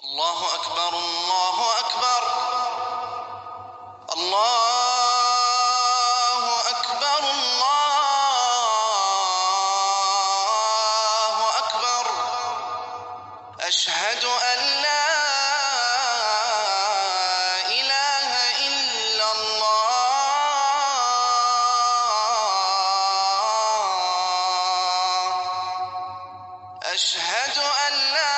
اللہ اکبر اللہ اکبر اللہ اکبر اللہ اکبر اشہد ان لا الہ الا اللہ اشہد ان لا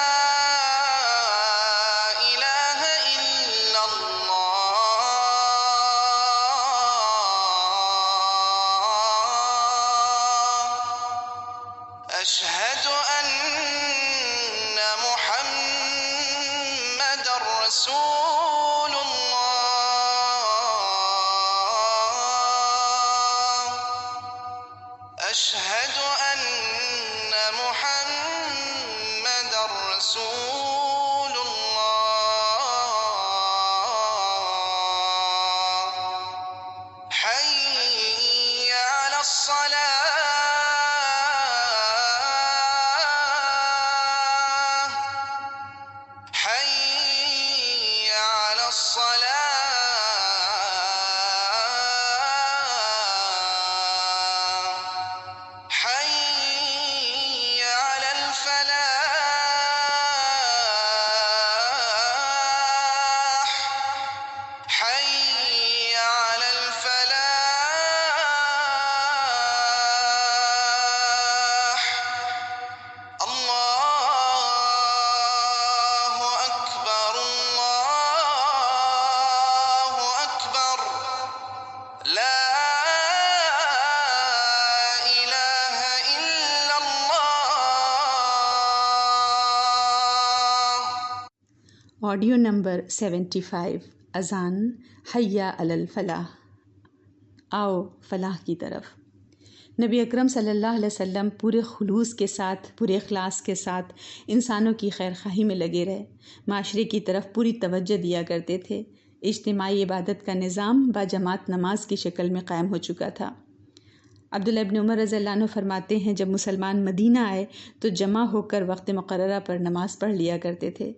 أشهد أن محمد رسول الله أشهد أن محمد رسول الله حي على الصلاة آڈیو نمبر 75 اذان حی علی الفلاح، آؤ فلاح کی طرف۔ نبی اکرم صلی اللہ علیہ وسلم پورے خلوص کے ساتھ، پورے اخلاص کے ساتھ انسانوں کی خیر خواہی میں لگے رہے، معاشرے کی طرف پوری توجہ دیا کرتے تھے۔ اجتماعی عبادت کا نظام باجماعت نماز کی شکل میں قائم ہو چکا تھا۔ عبداللہ ابن عمر رضی اللہ عنہ فرماتے ہیں، جب مسلمان مدینہ آئے تو جمع ہو کر وقت مقررہ پر نماز پڑھ لیا کرتے تھے۔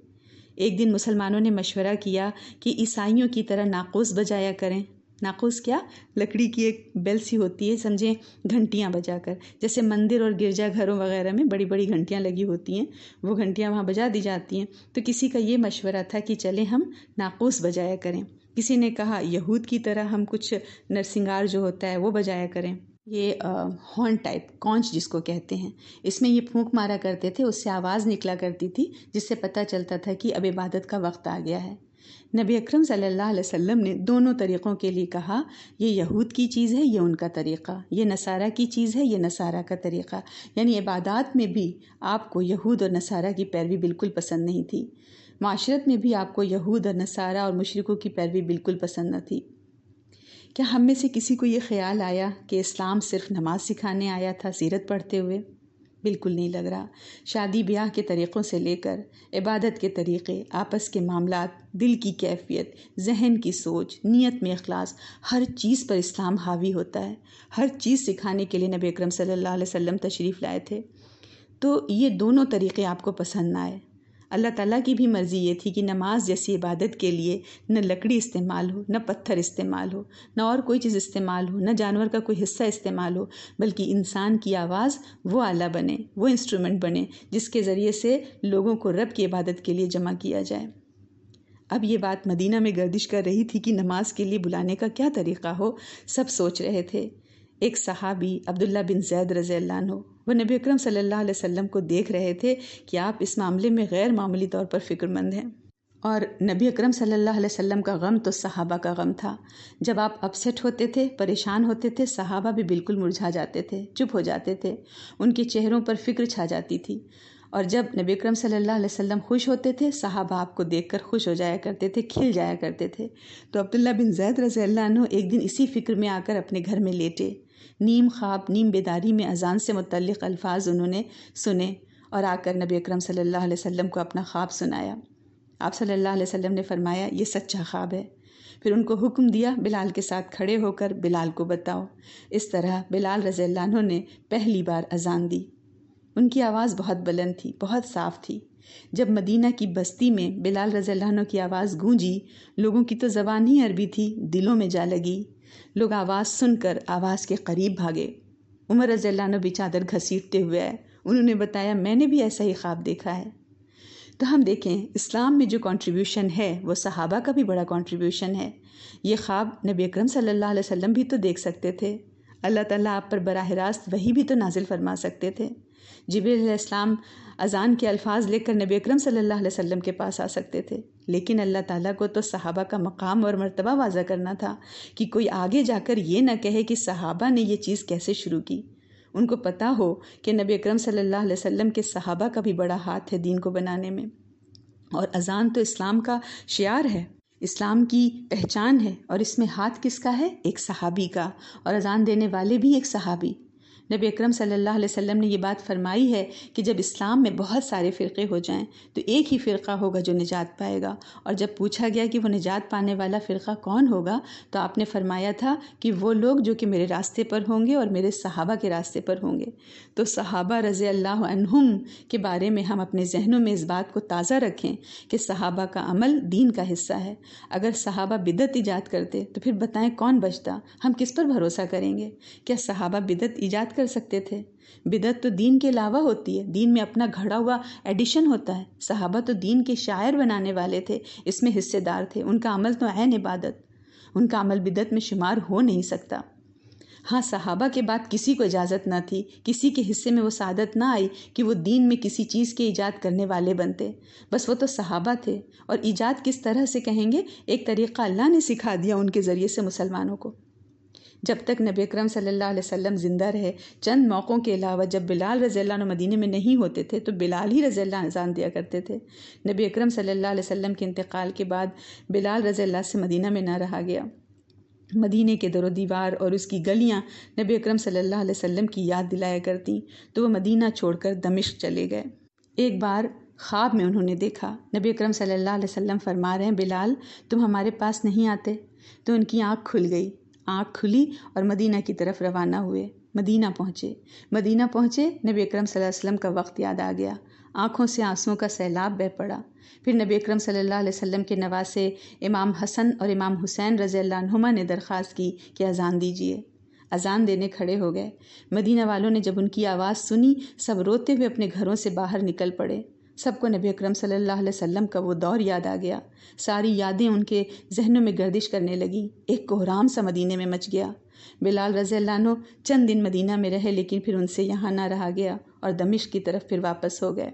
ایک دن مسلمانوں نے مشورہ کیا کہ عیسائیوں کی طرح ناقوس بجایا کریں۔ ناقوس کیا؟ لکڑی کی ایک بیل سی ہوتی ہے، سمجھیں گھنٹیاں بجا کر، جیسے مندر اور گرجا گھروں وغیرہ میں بڑی بڑی گھنٹیاں لگی ہوتی ہیں، وہ گھنٹیاں وہاں بجا دی جاتی ہیں۔ تو کسی کا یہ مشورہ تھا کہ چلیں ہم ناقوس بجایا کریں۔ کسی نے کہا یہود کی طرح ہم کچھ نرسنگار جو ہوتا ہے وہ بجایا کریں، یہ ہارن ٹائپ، کونچ جس کو کہتے ہیں، اس میں یہ پھونک مارا کرتے تھے، اس سے آواز نکلا کرتی تھی جس سے پتہ چلتا تھا کہ اب عبادت کا وقت آ گیا ہے۔ نبی اکرم صلی اللہ علیہ وسلم نے دونوں طریقوں کے لیے کہا، یہ یہود کی چیز ہے، یہ ان کا طریقہ، یہ نصارہ کی چیز ہے، یہ نصارہ کا طریقہ۔ یعنی عبادات میں بھی آپ کو یہود اور نصارہ کی پیروی بالکل پسند نہیں تھی، معاشرت میں بھی آپ کو یہود اور نصارہ اور مشرکوں کی پیروی بالکل پسند نہ تھی۔ کیا ہم میں سے کسی کو یہ خیال آیا کہ اسلام صرف نماز سکھانے آیا تھا سیرت پڑھتے ہوئے؟ بالکل نہیں لگ رہا۔ شادی بیاہ کے طریقوں سے لے کر عبادت کے طریقے، آپس کے معاملات، دل کی کیفیت، ذہن کی سوچ، نیت میں اخلاص، ہر چیز پر اسلام حاوی ہوتا ہے۔ ہر چیز سکھانے کے لیے نبی اکرم صلی اللہ علیہ وسلم تشریف لائے تھے۔ تو یہ دونوں طریقے آپ کو پسند نہ آئے۔ اللہ تعالیٰ کی بھی مرضی یہ تھی کہ نماز جیسی عبادت کے لیے نہ لکڑی استعمال ہو، نہ پتھر استعمال ہو، نہ اور کوئی چیز استعمال ہو، نہ جانور کا کوئی حصہ استعمال ہو، بلکہ انسان کی آواز وہ آلہ بنے، وہ انسٹرومنٹ بنے جس کے ذریعے سے لوگوں کو رب کی عبادت کے لیے جمع کیا جائے۔ اب یہ بات مدینہ میں گردش کر رہی تھی کہ نماز کے لیے بلانے کا کیا طریقہ ہو۔ سب سوچ رہے تھے۔ ایک صحابی عبداللہ بن زید رضی اللہ عنہ، وہ نبی اکرم صلی اللہ علیہ وسلم کو دیکھ رہے تھے کہ آپ اس معاملے میں غیر معمولی طور پر فکر مند ہیں، اور نبی اکرم صلی اللہ علیہ وسلم کا غم تو صحابہ کا غم تھا۔ جب آپ اپسیٹ ہوتے تھے، پریشان ہوتے تھے، صحابہ بھی بالکل مرجھا جاتے تھے، چپ ہو جاتے تھے، ان کے چہروں پر فکر چھا جاتی تھی۔ اور جب نبی اکرم صلی اللہ علیہ وسلم خوش ہوتے تھے، صحابہ آپ کو دیکھ کر خوش ہو جایا کرتے تھے، کھل جایا کرتے تھے۔ تو عبداللہ بن زید رضی اللہ عنہ ایک دن اسی فکر میں آ کر اپنے گھر میں لیٹے۔ نیم خواب نیم بیداری میں اذان سے متعلق الفاظ انہوں نے سنے اور آ کر نبی اکرم صلی اللہ علیہ وسلم کو اپنا خواب سنایا۔ آپ صلی اللہ علیہ وسلم نے فرمایا یہ سچا خواب ہے۔ پھر ان کو حکم دیا بلال کے ساتھ کھڑے ہو کر بلال کو بتاؤ۔ اس طرح بلال رضی اللہ عنہ نے پہلی بار اذان دی۔ ان کی آواز بہت بلند تھی، بہت صاف تھی۔ جب مدینہ کی بستی میں بلال رضی اللہ عنہ کی آواز گونجی، لوگوں کی تو زبان ہی عربی تھی، دلوں میں جا لگی۔ لوگ آواز سن کر آواز کے قریب بھاگے۔ عمر رضی اللہ عنہ بھی چادر گھسیٹتے ہوئے آئے۔ انہوں نے بتایا میں نے بھی ایسا ہی خواب دیکھا ہے۔ تو ہم دیکھیں اسلام میں جو کنٹریبیوشن ہے وہ صحابہ کا بھی بڑا کنٹریبیوشن ہے۔ یہ خواب نبی اکرم صلی اللہ علیہ وسلم بھی تو دیکھ سکتے تھے، اللہ تعالیٰ آپ پر براہ راست وحی بھی تو نازل فرما سکتے تھے۔ جبریل علیہ السلام اذان کے الفاظ لے کر نبی اکرم صلی اللہ علیہ وسلم کے پاس آ سکتے تھے، لیکن اللہ تعالیٰ کو تو صحابہ کا مقام اور مرتبہ واضح کرنا تھا کہ کوئی آگے جا کر یہ نہ کہے کہ صحابہ نے یہ چیز کیسے شروع کی۔ ان کو پتہ ہو کہ نبی اکرم صلی اللہ علیہ وسلم کے صحابہ کا بھی بڑا ہاتھ ہے دین کو بنانے میں، اور اذان تو اسلام کا شعار ہے، اسلام کی پہچان ہے، اور اس میں ہاتھ کس کا ہے؟ ایک صحابی کا، اور اذان دینے والے بھی ایک صحابی۔ نبی اکرم صلی اللہ علیہ وسلم نے یہ بات فرمائی ہے کہ جب اسلام میں بہت سارے فرقے ہو جائیں تو ایک ہی فرقہ ہوگا جو نجات پائے گا، اور جب پوچھا گیا کہ وہ نجات پانے والا فرقہ کون ہوگا تو آپ نے فرمایا تھا کہ وہ لوگ جو کہ میرے راستے پر ہوں گے اور میرے صحابہ کے راستے پر ہوں گے۔ تو صحابہ رضی اللہ عنہم کے بارے میں ہم اپنے ذہنوں میں اس بات کو تازہ رکھیں کہ صحابہ کا عمل دین کا حصہ ہے۔ اگر صحابہ بدعت ایجاد کرتے تو پھر بتائیں کون بچتا؟ ہم کس پر بھروسہ کریں گے؟ کیا صحابہ بدعت ایجاد کر سکتے تھے؟ بدعت تو دین کے علاوہ ہوتی ہے، دین میں اپنا گھڑا ہوا ایڈیشن ہوتا ہے۔ صحابہ تو دین کے شاعر بنانے والے تھے، اس میں حصے دار تھے، ان کا عمل تو عین عبادت، ان کا عمل بدعت میں شمار ہو نہیں سکتا۔ ہاں صحابہ کے بعد کسی کو اجازت نہ تھی، کسی کے حصے میں وہ سعادت نہ آئی کہ وہ دین میں کسی چیز کے ایجاد کرنے والے بنتے، بس وہ تو صحابہ تھے۔ اور ایجاد کس طرح سے کہیں گے؟ ایک طریقہ اللہ نے سکھا دیا ان کے ذریعے سے مسلمانوں کو۔ جب تک نبی اکرم صلی اللہ علیہ وسلم زندہ رہے، چند موقعوں کے علاوہ جب بلال رضی اللہ عنہ مدینے میں نہیں ہوتے تھے تو بلال ہی رضی اللہ عنہ اذان دیا کرتے تھے۔ نبی اکرم صلی اللہ علیہ وسلم کے انتقال کے بعد بلال رضی اللہ سے مدینہ میں نہ رہا گیا۔ مدینے کے در و دیوار اور اس کی گلیاں نبی اکرم صلی اللہ علیہ وسلم کی یاد دلایا کرتیں، تو وہ مدینہ چھوڑ کر دمشق چلے گئے۔ ایک بار خواب میں انہوں نے دیکھا نبی اکرم صلی اللہ علیہ وسلم فرما رہے ہیں بلال تم ہمارے پاس نہیں آتے؟ تو ان کی آنکھ کھل گئی، آنکھ کھلی اور مدینہ کی طرف روانہ ہوئے۔ مدینہ پہنچے، نبی اکرم صلی اللہ علیہ وسلم کا وقت یاد آ گیا، آنکھوں سے آنسوؤں کا سیلاب بہہ پڑا۔ پھر نبی اکرم صلی اللہ علیہ وسلم کے نواسے امام حسن اور امام حسین رضی اللہ عنہما نے درخواست کی کہ اذان دیجیے۔ اذان دینے کھڑے ہو گئے۔ مدینہ والوں نے جب ان کی آواز سنی سب روتے ہوئے اپنے گھروں سے باہر نکل پڑے۔ سب کو نبی اکرم صلی اللہ علیہ وسلم کا وہ دور یاد آ گیا، ساری یادیں ان کے ذہنوں میں گردش کرنے لگیں، ایک کوہرام سا مدینے میں مچ گیا۔ بلال رضی اللہ عنہ چند دن مدینہ میں رہے لیکن پھر ان سے یہاں نہ رہا گیا اور دمشق کی طرف پھر واپس ہو گئے۔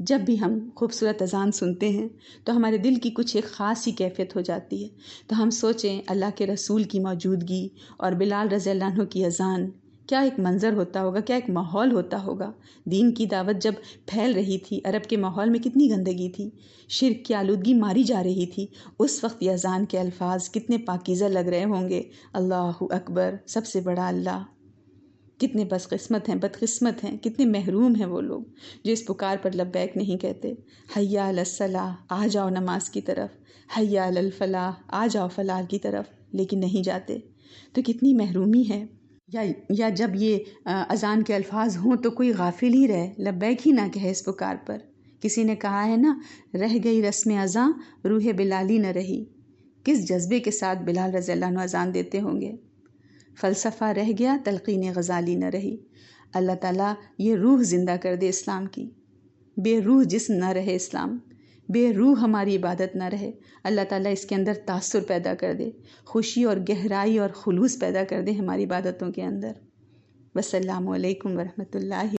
جب بھی ہم خوبصورت اذان سنتے ہیں تو ہمارے دل کی کچھ ایک خاص ہی کیفیت ہو جاتی ہے، تو ہم سوچیں اللہ کے رسول کی موجودگی اور بلال رضی اللہ عنہ کی اذان، کیا ایک منظر ہوتا ہوگا، کیا ایک ماحول ہوتا ہوگا۔ دین کی دعوت جب پھیل رہی تھی، عرب کے ماحول میں کتنی گندگی تھی، شرک کی آلودگی ماری جا رہی تھی، اس وقت یہ اذان کے الفاظ کتنے پاکیزہ لگ رہے ہوں گے، اللہ اکبر، سب سے بڑا اللہ۔ کتنے بدقسمت ہیں، کتنے محروم ہیں وہ لوگ جو اس پکار پر لبیک نہیں کہتے۔ حی علی الصلاح، آ جاؤ نماز کی طرف، حی علی الفلاح، آ جاؤ فلاح کی طرف، لیکن نہیں جاتے، تو کتنی محرومی ہے۔ یا جب یہ اذان کے الفاظ ہوں تو کوئی غافل ہی رہے، لبیک ہی نہ کہے اس پکار پر۔ کسی نے کہا ہے نا، رہ گئی رسم اذاں روح بلالی نہ رہی۔ کس جذبے کے ساتھ بلال رضی اللہ عنہ اذان دیتے ہوں گے۔ فلسفہ رہ گیا، تلقین غزالی نہ رہی۔ اللہ تعالیٰ یہ روح زندہ کر دے اسلام کی، بے روح جسم نہ رہے اسلام، بے روح ہماری عبادت نہ رہے۔ اللہ تعالیٰ اس کے اندر تاثر پیدا کر دے، خوشی اور گہرائی اور خلوص پیدا کر دے ہماری عبادتوں کے اندر۔ والسلام علیکم ورحمۃ اللہ